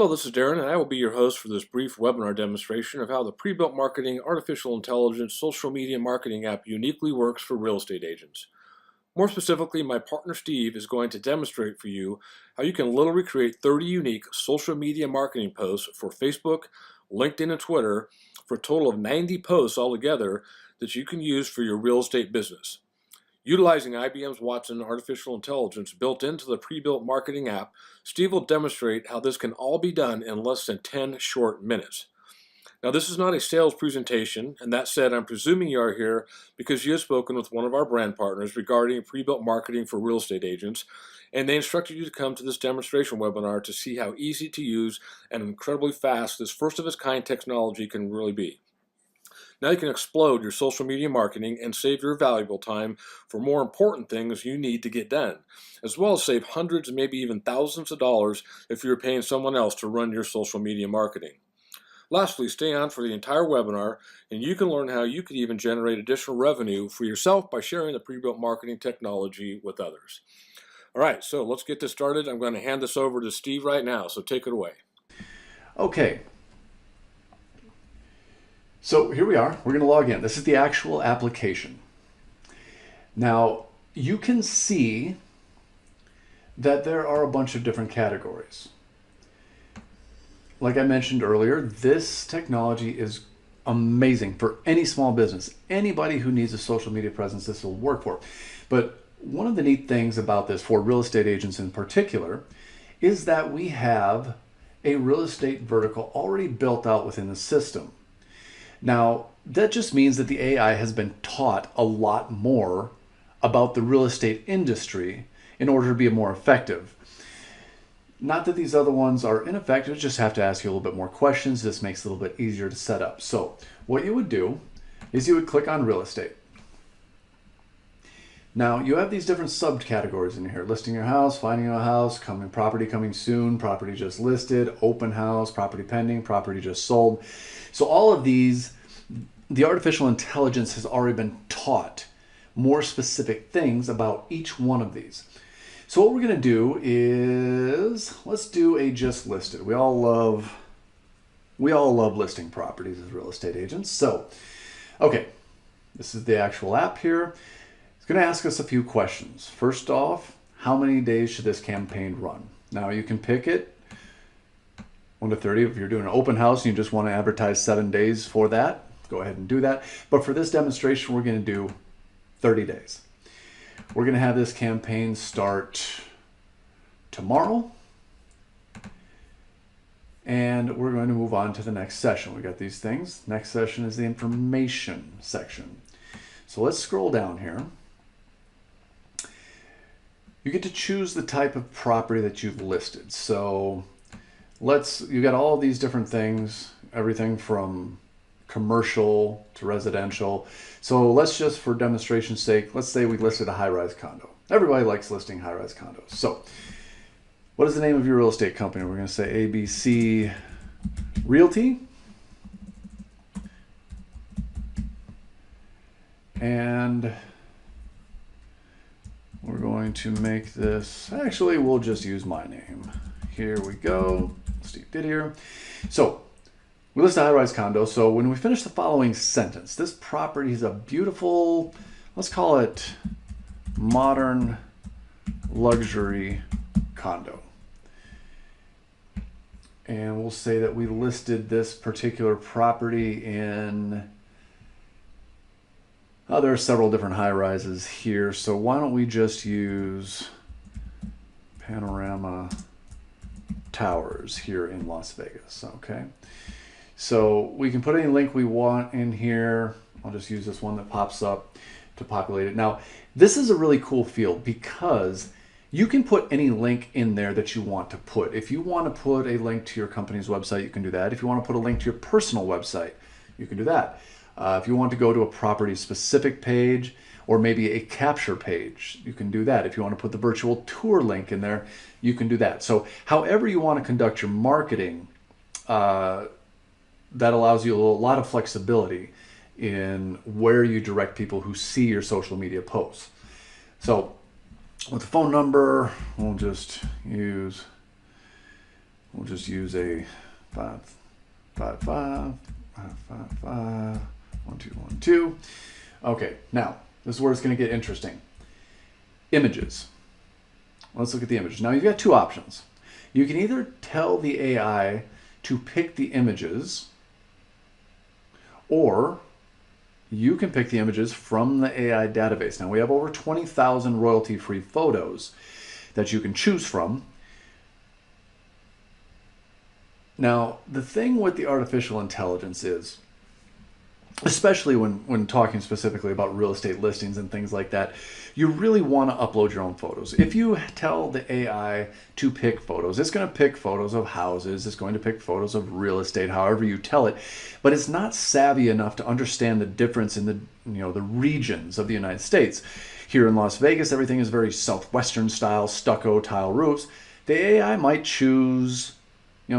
Hello, this is Darren, and I will be your host for this brief webinar demonstration of how the PreBuilt Marketing Artificial Intelligence Social Media Marketing app uniquely works for real estate agents. More specifically, my partner Steve is going to demonstrate for you how you can literally create 30 unique social media marketing posts for Facebook, LinkedIn, and Twitter for a total of 90 posts altogether that you can use for your real estate business. Utilizing IBM's Watson artificial intelligence built into the PreBuilt marketing app, Steve will demonstrate how this can all be done in less than 10 short minutes. Now, this is not a sales presentation, and that said, I'm presuming you are here because you have spoken with one of our brand partners regarding PreBuilt marketing for real estate agents, and they instructed you to come to this demonstration webinar to see how easy to use and incredibly fast this first-of-its-kind technology can really be. Now you can explode your social media marketing and save your valuable time for more important things you need to get done, as well as save hundreds, maybe even thousands of dollars if you're paying someone else to run your social media marketing. Lastly, stay on for the entire webinar, and you can learn how you could even generate additional revenue for yourself by sharing the PreBuilt marketing technology with others. All right, so let's get this started. I'm going to hand this over to Steve right now, so take it away. Okay. So here we are. We're going to log in. This is the actual application. Now, you can see that there are a bunch of different categories. Like I mentioned earlier, this technology is amazing for any small business. Anybody who needs a social media presence, this will work for. But one of the neat things about this, for real estate agents in particular, is that we have a real estate vertical already built out within the system. Now, that just means that the AI has been taught a lot more about the real estate industry in order to be more effective. Not that these other ones are ineffective, just have to ask you a little bit more questions. This makes it a little bit easier to set up. So what you would do is you would click on real estate. Now you have these different subcategories in here: listing your house, finding a house, property coming soon, property just listed, open house, property pending, property just sold. So all of these, the artificial intelligence has already been taught more specific things about each one of these. So what we're going to do is, let's do a just listed. We all love listing properties as real estate agents. So, okay, this is the actual app here. It's going to ask us a few questions. First off, how many days should this campaign run? Now you can pick it 1 to 30. If you're doing an open house and you just want to advertise 7 days for that, go ahead and do that. But for this demonstration, we're going to do 30 days. We're going to have this campaign start tomorrow, and we're going to move on to the next session. We got these things. Next session is the information section. So let's scroll down here. You get to choose the type of property that you've listed. So you got all these different things, everything from commercial to residential. So let's just, for demonstration's sake, let's say we listed a high-rise condo. Everybody likes listing high-rise condos. So what is the name of your real estate company? We're going to say ABC Realty. And we're going to make this, actually, we'll just use my name. Here we go. Steve did here. So we list a high-rise condo. So when we finish the following sentence, this property is a beautiful, let's call it modern luxury condo. And we'll say that we listed this particular property in, there are several different high-rises here. So why don't we just use Panorama Towers here in Las Vegas, okay? So we can put any link we want in here. I'll just use this one that pops up to populate it. Now, this is a really cool field because you can put any link in there that you want to put. If you want to put a link to your company's website, you can do that. If you want to put a link to your personal website, you can do that. If you want to go to a property specific page or maybe a capture page, you can do that. If you want to put the virtual tour link in there, you can do that. So however you want to conduct your marketing, that allows you a lot of flexibility in where you direct people who see your social media posts. So with the phone number, we'll just use We'll just use a 5, 5, 5, 5, 5, 5, 1, 2, 1, 2. Okay, now this is where it's going to get interesting. Images. Let's look at the images. Now you've got two options. You can either tell the AI to pick the images, or you can pick the images from the AI database. Now we have over 20,000 royalty-free photos that you can choose from. Now, the thing with the artificial intelligence is, especially when talking specifically about real estate listings and things like that, you really want to upload your own photos. If you tell the AI to pick photos, it's going to pick photos of houses, it's going to pick photos of real estate, however you tell it, but it's not savvy enough to understand the difference in the regions of the United States. Here in Las Vegas, everything is very southwestern style, stucco tile roofs. The AI might choose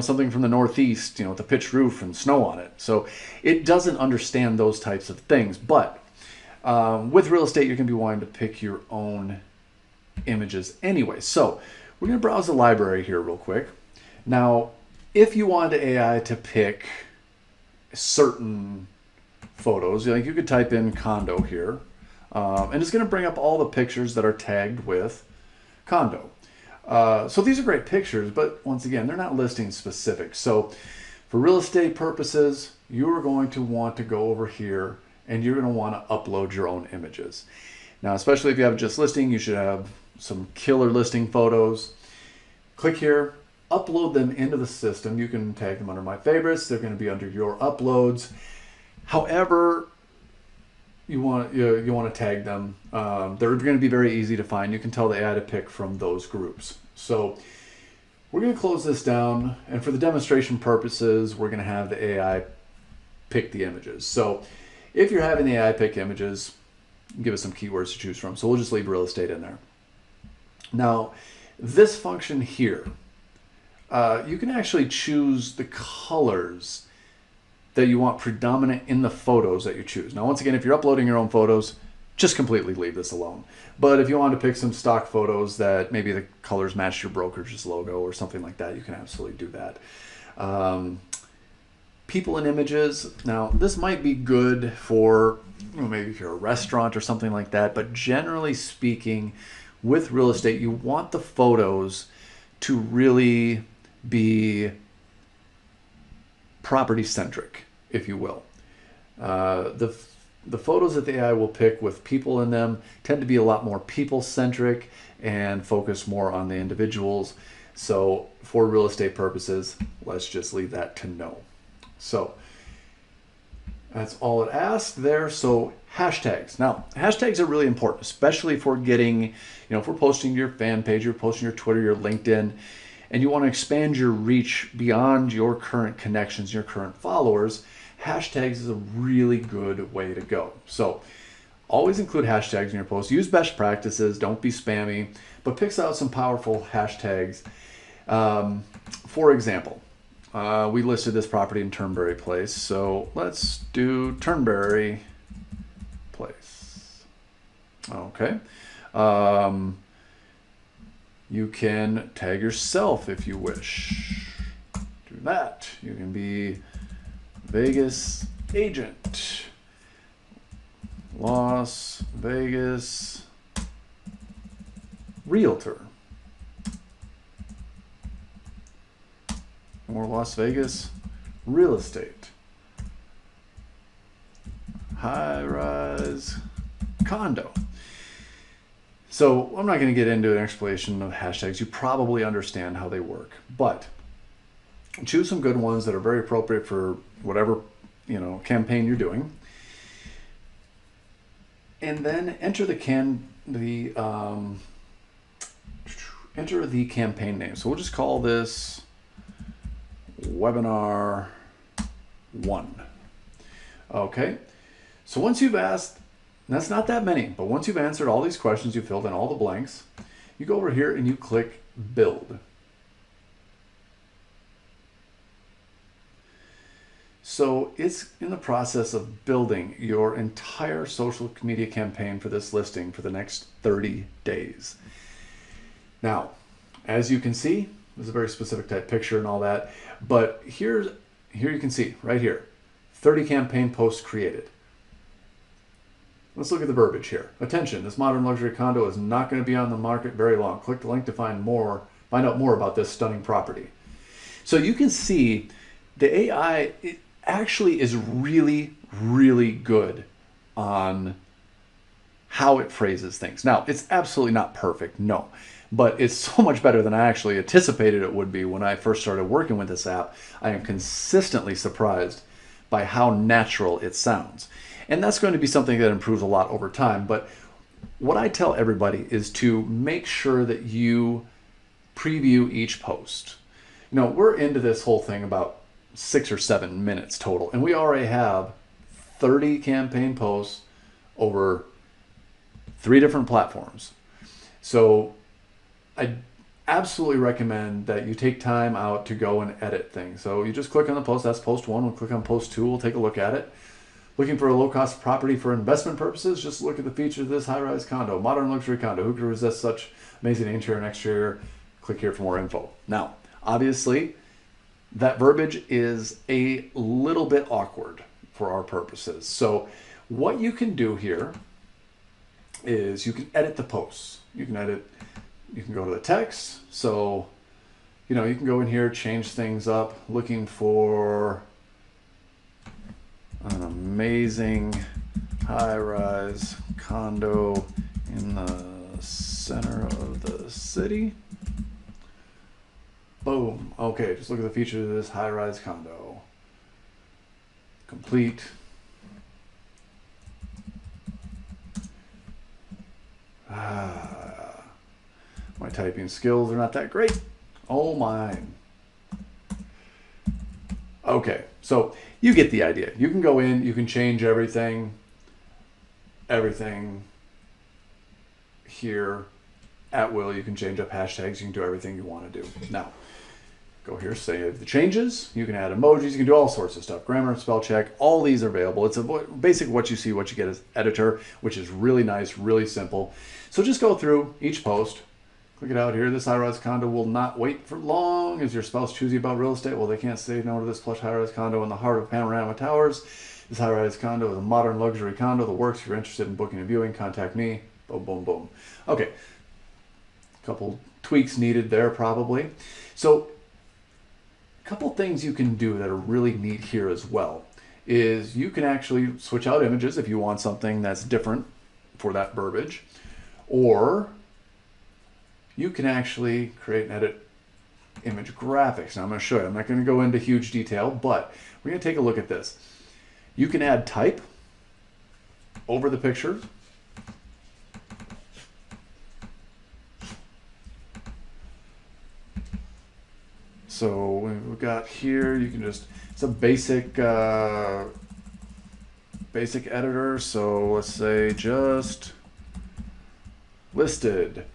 something from the Northeast, with a pitched roof and snow on it. So it doesn't understand those types of things. But with real estate, you're going to be wanting to pick your own images anyway. So we're going to browse the library here real quick. Now, if you wanted AI to pick certain photos, like you could type in condo here, and it's going to bring up all the pictures that are tagged with condo. So these are great pictures, but once again, they're not listing specific. So for real estate purposes, you are going to want to go over here and you're going to want to upload your own images. Now, especially if you have just listing, you should have some killer listing photos. Click here, upload them into the system. You can tag them under my favorites. They're going to be under your uploads. However, you want to tag them. They're going to be very easy to find. You can tell the AI to pick from those groups. So we're going to close this down, and for the demonstration purposes, we're going to have the AI pick the images. So if you're having the AI pick images, give us some keywords to choose from. So we'll just leave real estate in there. Now, this function here, you can actually choose the colors that you want predominant in the photos that you choose. Now, once again, if you're uploading your own photos, just completely leave this alone. But if you want to pick some stock photos that maybe the colors match your brokerage's logo or something like that, you can absolutely do that. People and images. Now, this might be good for maybe if you're a restaurant or something like that, but generally speaking, with real estate, you want the photos to really be property centric, if you will. The photos that the AI will pick with people in them tend to be a lot more people centric and focus more on the individuals. So for real estate purposes, let's just leave that to no. So that's all it asked there. So hashtags. Now, hashtags are really important, especially for getting, if we're posting your fan page, you're posting your Twitter, your LinkedIn, and you want to expand your reach beyond your current connections, your current followers, hashtags is a really good way to go. So always include hashtags in your posts. Use best practices. Don't be spammy, but pick out some powerful hashtags. For example, we listed this property in Turnberry Place. So let's do Turnberry Place. Okay. You can tag yourself if you wish. Do that. You can be Vegas agent. Las Vegas realtor. Or Las Vegas real estate. High-rise condo. So I'm not going to get into an explanation of hashtags. You probably understand how they work, but choose some good ones that are very appropriate for whatever campaign you're doing, and then enter the campaign name. So we'll just call this webinar 1. Okay. So once you've asked, and that's not that many, but once you've answered all these questions, you filled in all the blanks, you go over here and you click build. So it's in the process of building your entire social media campaign for this listing for the next 30 days. Now, as you can see, This is a very specific type picture and all that. But here you can see right here, 30 campaign posts created. Let's look at the verbiage here. Attention, this modern luxury condo is not going to be on the market very long. Click the link to find out more about this stunning property. So you can see the AI actually is really, really good on how it phrases things. Now, it's absolutely not perfect, no, but it's so much better than I actually anticipated it would be when I first started working with this app. I am consistently surprised by how natural it sounds. And that's going to be something that improves a lot over time. But what I tell everybody is to make sure that you preview each post. You know, we're into this whole thing about 6 or 7 minutes total, and we already have 30 campaign posts over 3 different platforms. So I absolutely recommend that you take time out to go and edit things. So you just click on the post. That's post 1. We'll click on post 2. We'll take a look at it. Looking for a low-cost property for investment purposes? Just look at the features of this high-rise condo, modern luxury condo. Who could resist such amazing interior and exterior? Click here for more info. Now, obviously, that verbiage is a little bit awkward for our purposes. So what you can do here is you can edit the posts. You can go to the text. So, you know, you can go in here, change things up, looking for an amazing high-rise condo in the center of the city. Boom. Okay, just look at the features of this high-rise condo. Complete. My typing skills are not that great. Oh my. Okay, so you get the idea. You can go in, you can change everything here at will. You can change up hashtags, you can do everything you want to do. Now, go here, save the changes. You can add emojis, you can do all sorts of stuff. Grammar, spell check, all these are available. It's a basic what you see, what you get as editor, which is really nice, really simple. So just go through each post. Click it out here. This high-rise condo will not wait for long. Is your spouse choosy about real estate? Well, they can't say no to this plush high-rise condo in the heart of Panorama Towers. This high-rise condo is a modern luxury condo that works. If you're interested in booking a viewing, contact me. Boom, boom, boom. Okay. A couple tweaks needed there probably. So a couple things you can do that are really neat here as well is you can actually switch out images if you want something that's different for that verbiage, or you can actually create and edit image graphics. Now I'm going to show you. I'm not going to go into huge detail, but we're going to take a look at this. You can add type over the pictures. So we've got here, you can just, it's a basic editor. So let's say just listed.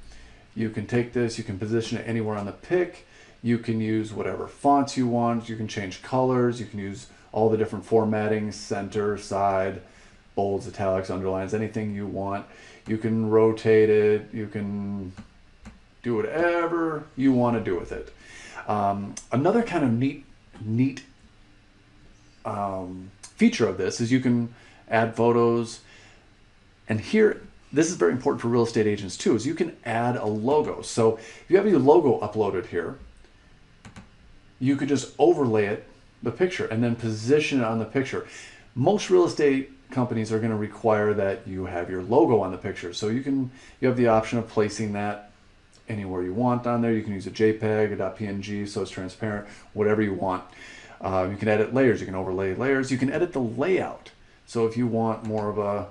You can take this, you can position it anywhere on the pic. You can use whatever fonts you want. You can change colors. You can use all the different formatting, center, side, bolds, italics, underlines, anything you want. You can rotate it. You can do whatever you want to do with it. Another kind of neat feature of this is you can add photos. And here, this is very important for real estate agents too, is you can add a logo. So if you have your logo uploaded here, you could just overlay it, the picture, and then position it on the picture. Most real estate companies are going to require that you have your logo on the picture. So you have the option of placing that anywhere you want on there. You can use a JPEG, a .png, so it's transparent, whatever you want. You can edit layers, you can overlay layers, you can edit the layout. So if you want more of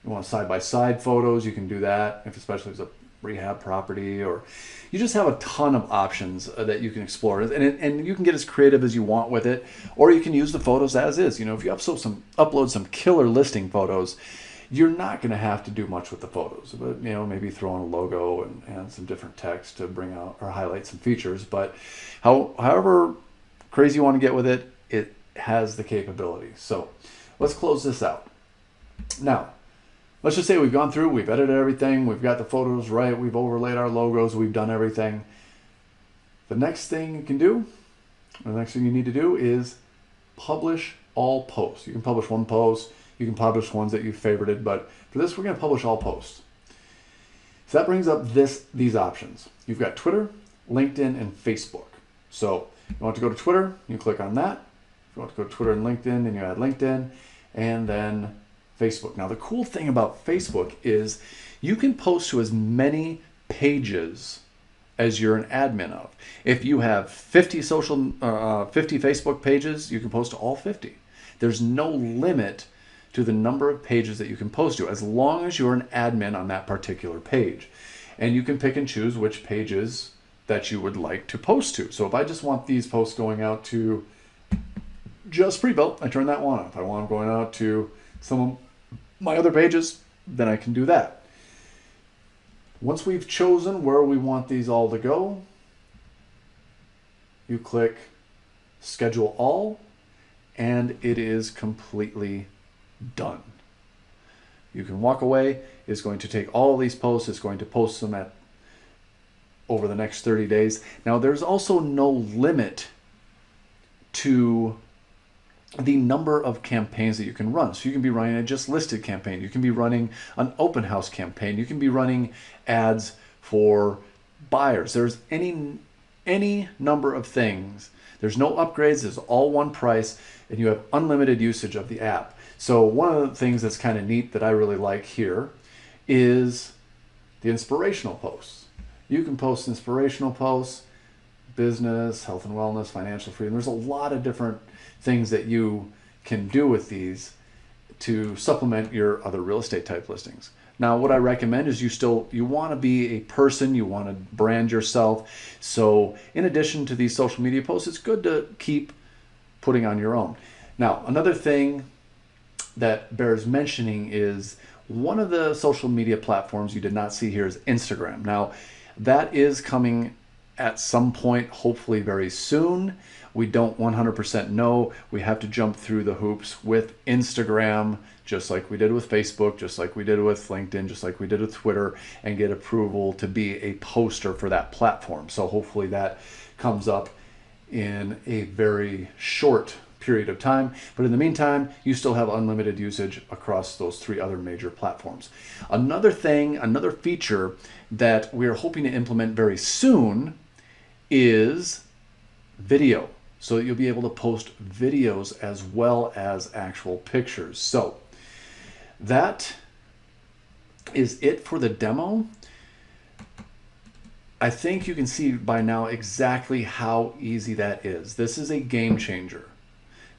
you want side-by-side photos, you can do that, especially if it's a rehab property, or you just have a ton of options that you can explore. And you can get as creative as you want with it, or you can use the photos as is. You know, if you upload some killer listing photos, you're not going to have to do much with the photos, but you know, maybe throw in a logo and some different text to bring out or highlight some features. But however crazy you want to get with it, it has the capability. So let's close this out. Now, let's just say we've gone through, we've edited everything, we've got the photos right, we've overlaid our logos, we've done everything. The next thing you can do, or the next thing you need to do is publish all posts. You can publish one post, you can publish ones that you favorited, but for this, we're going to publish all posts. So that brings up these options. You've got Twitter, LinkedIn, and Facebook. So you want to go to Twitter, you click on that. If you want to go to Twitter and LinkedIn, then you add LinkedIn, and then Facebook. Now, the cool thing about Facebook is you can post to as many pages as you're an admin of. If you have 50 Facebook pages, you can post to all 50. There's no limit to the number of pages that you can post to, as long as you're an admin on that particular page. And you can pick and choose which pages that you would like to post to. So if I just want these posts going out to just PreBuilt, I turn that one on. If I want them going out to some of my other pages, then I can do that. Once we've chosen where we want these all to go, you click Schedule All, and it is completely done. You can walk away. It's going to take all of these posts. It's going to post them over the next 30 days. Now, there's also no limit to the number of campaigns that you can run. So you can be running a just listed campaign. You can be running an open house campaign. You can be running ads for buyers. There's any number of things. There's no upgrades. It's all one price, and you have unlimited usage of the app. So one of the things that's kind of neat that I really like here is the inspirational posts. You can post inspirational posts, business, health and wellness, financial freedom. There's a lot of different things that you can do with these to supplement your other real estate type listings. Now, what I recommend is you want to be a person, you want to brand yourself. So in addition to these social media posts, it's good to keep putting on your own. Now, another thing that bears mentioning is one of the social media platforms you did not see here is Instagram. Now, that is coming at some point, hopefully very soon. We don't 100% know. We have to jump through the hoops with Instagram, just like we did with Facebook, just like we did with LinkedIn, just like we did with Twitter, and get approval to be a poster for that platform. So hopefully that comes up in a very short period of time. But in the meantime, you still have unlimited usage across those 3 other major platforms. Another feature that we're hoping to implement very soon is video. So that you'll be able to post videos as well as actual pictures. So that is it for the demo. I think you can see by now exactly how easy that is. This is a game changer.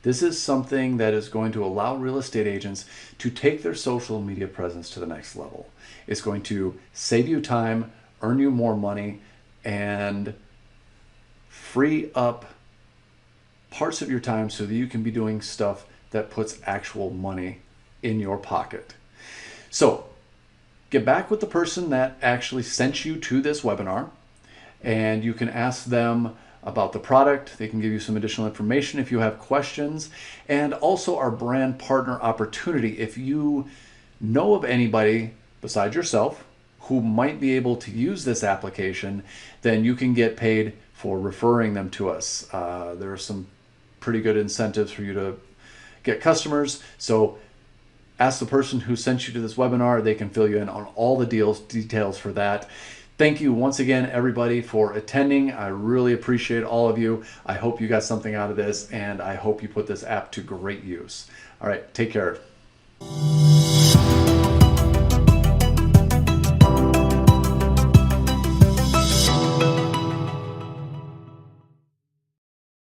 This is something that is going to allow real estate agents to take their social media presence to the next level. It's going to save you time, earn you more money, and free up parts of your time so that you can be doing stuff that puts actual money in your pocket. So get back with the person that actually sent you to this webinar, and you can ask them about the product. They can give you some additional information if you have questions, and also our brand partner opportunity. If you know of anybody besides yourself who might be able to use this application, then you can get paid for referring them to us. There are some pretty good incentives for you to get customers. So ask the person who sent you to this webinar. They can fill you in on all the details for that. Thank you once again, everybody, for attending. I really appreciate all of you. I hope you got something out of this, and I hope you put this app to great use. All right, take care.